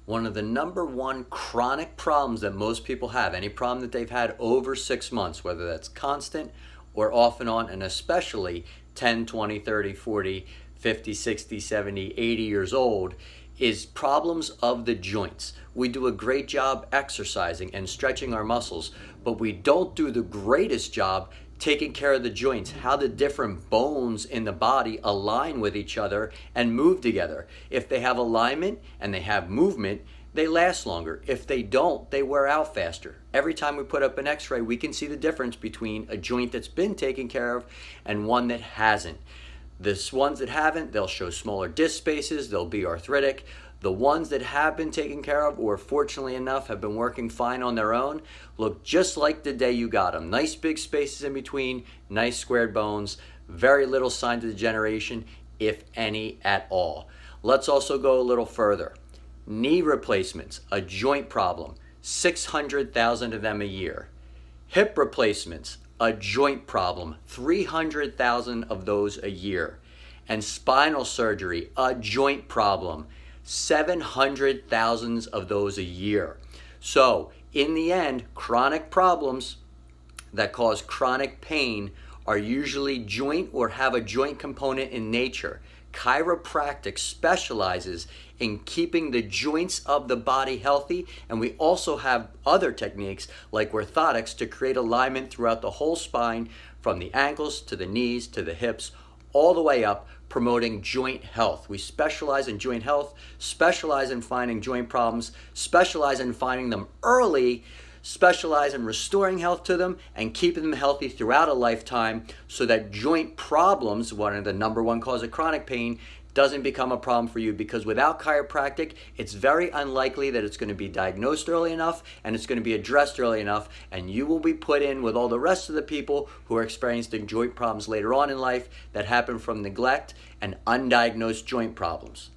One of the number one chronic problems that most people have, any problem that they've had over 6 months, whether that's constant or off and on, and especially 10, 20, 30, 40, 50, 60, 70, 80 years old, is problems of the joints. We do a great job exercising and stretching our muscles, but we don't do the greatest job taking care of the joints, how the different bones in the body align with each other and move together. If they have alignment and they have movement, they last longer. If they don't, they wear out faster. Every time we put up an x-ray, we can see the difference between a joint that's been taken care of and one that hasn't. The ones that haven't, they'll show smaller disc spaces, they'll be arthritic. The ones that have been taken care of, or fortunately enough have been working fine on their own, look just like the day you got them. Nice big spaces in between, nice squared bones, very little signs of degeneration, if any at all. Let's also go a little further. Knee replacements, a joint problem, 600,000 of them a year. Hip replacements, a joint problem, 300,000 of those a year. And spinal surgery, a joint problem, 700,000 of those a year. So in the end, chronic problems that cause chronic pain are usually joint or have a joint component in nature. Chiropractic specializes in keeping the joints of the body healthy, and we also have other techniques like orthotics to create alignment throughout the whole spine, from the ankles to the knees to the hips, all the way up, promoting joint health. We specialize in joint health, specialize in finding joint problems, specialize in finding them early, specialize in restoring health to them and keeping them healthy throughout a lifetime, so that joint problems, one of the number one cause of chronic pain, doesn't become a problem for you. Because without chiropractic, it's very unlikely that it's going to be diagnosed early enough and it's going to be addressed early enough, and you will be put in with all the rest of the people who are experiencing joint problems later on in life that happen from neglect and undiagnosed joint problems.